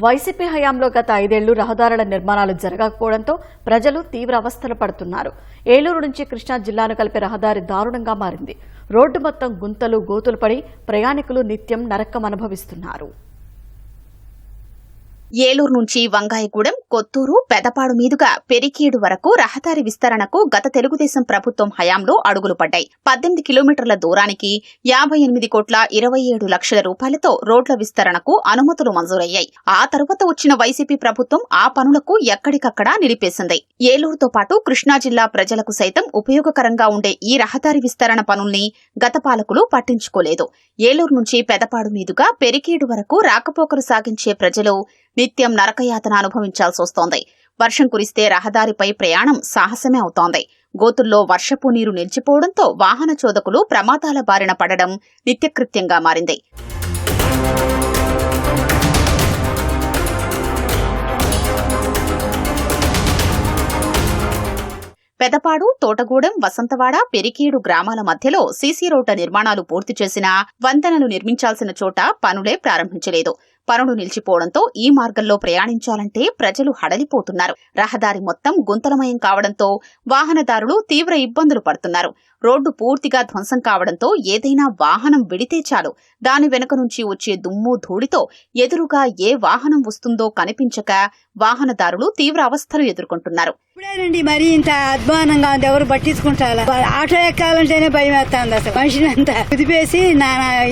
YCP హయాంలో గత 5 ఏళ్లు రహదారుల నిర్మాణాలు జరగకపోవడంతో ప్రజలు తీవ్ర అవస్థలు పడుతున్నారు. ఏలూరు నుంచి కృష్ణా జిల్లాను కలిపే రహదారి దారుణంగా మారింది. రోడ్డు మొత్తం గుంతలు గోతులు పడి ప్రయాణికులు నిత్యం నరకం అనుభవిస్తున్నారు. ఏలూరు నుంచి వంగాయగూడెం, కొత్తూరు, పెదపాడు మీదుగా పెరికేడు వరకు రహదారి విస్తరణకు గత తెలుగుదేశం ప్రభుత్వం హయాంలో అడుగులు పడ్డాయి. 18 కిలోమీటర్ల దూరానికి 58,27,00,000 రూపాయలతో రోడ్ల విస్తరణకు అనుమతులు మంజూరయ్యాయి. ఆ తరువాత వచ్చిన వైసీపీ ప్రభుత్వం ఆ పనులకు ఎక్కడికక్కడా నిలిపేసింది. ఏలూరుతో పాటు కృష్ణా జిల్లా ప్రజలకు సైతం ఉపయోగకరంగా ఉండే ఈ రహదారి విస్తరణ పనుల్ని గత పాలకులు పట్టించుకోలేదు. ఏలూరు నుంచి పెదపాడు మీదుగా పెరికేడు వరకు రాకపోకలు సాగించే ప్రజలు నిత్యం నరకయాతన అనుభవించాల్సి వస్తోంది. వర్షం కురిస్తే రహదారిపై ప్రయాణం సాహసమే అవుతోంది. గోతుల్లో వర్షపు నీరు నిలిచిపోవడంతో వాహన చోదకులు ప్రమాదాల బారిన పడడం నిత్యకృత్యంగా మారింది. పెదపాడు, తోటగూడెం, వసంతవాడ, పెరికేడు గ్రామాల మధ్యలో సీసీ రోడ్ల నిర్మాణాలు పూర్తి చేసినా వంతెనలు నిర్మించాల్సిన చోట పనులే ప్రారంభించలేదు. పనులు నిలిచిపోవడంతో ఈ మార్గంలో ప్రయాణించాలంటే ప్రజలు హడలిపోతున్నారు. రహదారి మొత్తం గుంతలమయం కావడంతో వాహనదారులు తీవ్ర ఇబ్బందులు పడుతున్నారు. రోడ్డు పూర్తిగా ధ్వంసం కావడంతో ఏదైనా వాహనం వెడితే చాలు దాని వెనుక నుంచి వచ్చే దుమ్ము ధూళితో ఎదురుగా ఏ వాహనం వస్తుందో కనిపించక వాహనదారులు తీవ్ర అవస్థలు ఎదుర్కొంటున్నారు. ఇప్పుడేనండి మరి ఇంత అధ్వానంగా ఉంది, ఎవరు పట్టించుకుంటారా? ఆటో ఎక్కాలంటేనే భయం వేస్తుంది. అసలు మనిషిని అంతా కుదిపేసి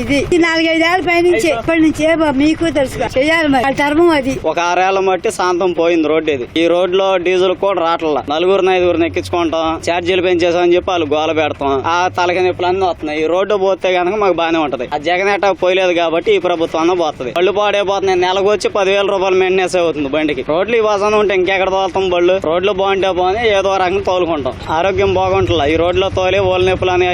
ఇది 4-5 ఏళ్ల పైనుంచి ఇప్పటి నుంచి మీకు తెలుసు చేయాలి. మరి ధర్మం అది. ఒక 6 ఏళ్ల మట్టి శాంతం పోయింది రోడ్డు ఇది. ఈ రోడ్ లో డీజిల్ కూడా రావట్లా. 4-5 ఎక్కించుకుంటాం, ఛార్జీలు పెంచేసామని చెప్పి వాళ్ళు గోల పెడతాం. ఆ తలకి నొప్పులన్నీ వస్తున్నాయి. ఈ రోడ్డు పోతే కనుక మాకు బాగానే ఉంటది. ఆ జగన్ ఎట్టా పోయలేదు కాబట్టి ఈ ప్రభుత్వం పోతుంది. బళ్ళు పాడైపోతున్నాయి. నెలకు వచ్చి 10,000 రూపాయలు మెయింటెనెన్స్ అవుతుంది బండికి. రోడ్లు ఈ వాసన ఉంటే ఇంకెక్కడ తోలుతాం బళ్ళు? రోడ్లు బాగుంటే పోనీ ఏదో రకంగా తోలుకుంటాం. ఆరోగ్యం బాగుంటుంది. ఈ రోడ్లో తోలి ఓళ్ళ నొప్పులు అని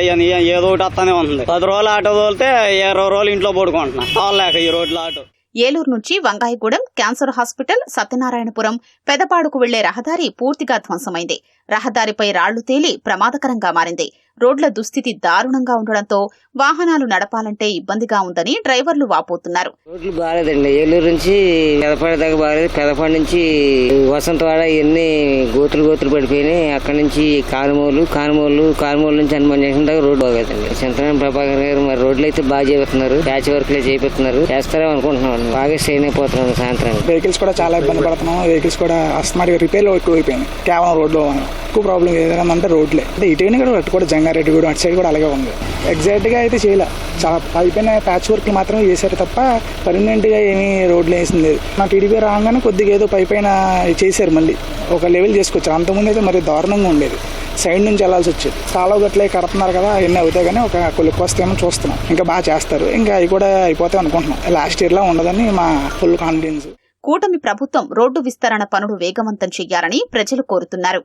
ఏదో ఒకటి వస్తానే ఉంది. 10 రోజులు ఆటో తోలితే 20 రోజులు ఇంట్లో పడుకుంటున్నాం. తోలలేక ఈ రోడ్లు ఆటో. ఏలూరు నుంచి వంగాయగూడెం, క్యాన్సర్ హాస్పిటల్, సత్యనారాయణపురం, పెదపాడుకు వెళ్లే రహదారి పూర్తిగా ధ్వంసమైంది. రహదారిపై రాళ్లు తేలి ప్రమాదకరంగా మారింది. రోడ్ల దుస్థితి దారుణంగా ఉండడంతో వాహనాలు నడపాలంటే ఇబ్బందిగా ఉందని డ్రైవర్లు వాపోతున్నారు. రోడ్లు బాగాలేదండి. ఏలూరు నుంచి పెదపాడు దాకా బాగాలేదు. పెదపాడు నుంచి వసంతవాడ ఇవన్నీ గోతులు పడిపోయినాయి. అక్కడి నుంచి కానుమూలు నుంచి హనుమాన్ జంక్షన్ దాకా రోడ్డు బాగలేదండి. చంద్రబాబు ప్రభాకర్ గారు మరి రోడ్లు అయితే బాగా చేస్తున్నారు. ప్యాచ్ వర్క్లే చేపిస్తున్నారు. చేస్తారో అనుకుంటున్నాం. బాగా స్ట్రెయిన్ అయిపోతున్నాం సాయంత్రం. వెహికల్స్ కూడా చాలా ఇబ్బంది పడుతున్నాం. వెహికల్స్ కూడా అస్తమాటిగా రిపేర్లు ఎక్కువైపోయింది. కేవలం రోడ్లో ఎక్కువ ప్రాబ్లం ఏదైనా అంటే రోడ్లే. అంటే ఇటువైనా కూడా జంగారెడ్డి కూడా అటు సైడ్ కూడా అలాగే ఉంది. ఎగ్జాక్ట్ గా అయితే చేయలే. చాలా పైపైన ప్యాచ్ వర్క్ మాత్రమే చేశారు తప్ప పర్మనెంట్ గా ఏమీ రోడ్లు వేసింది. నా టీడీపీ రాగానే కొద్దిగా ఏదో పైపైన చేశారు. మళ్ళీ ఒక లెవెల్ చేసుకొచ్చారు. అంతకుముందు అయితే మరి దారుణంగా ఉండేది. సైడ్ నుంచి వెళ్లాల్సి వచ్చేది. చాలా గట్లే కడుతున్నారు కదా, అవన్నీ అవుతాయి. కానీ ఒక కొలిక్కి వస్తేమో చూస్తున్నాం. ఇంకా బాగా చేస్తారు. ఇంకా అవి కూడా అయిపోతాయి అనుకుంటున్నాం. లాస్ట్ ఇయర్ లా ఉండదని మా ఫుల్ కాన్ఫిడెన్స్. కూటమి ప్రభుత్వం రోడ్డు విస్తరణ పనులు వేగవంతం చేయాలని ప్రజలు కోరుతున్నారు.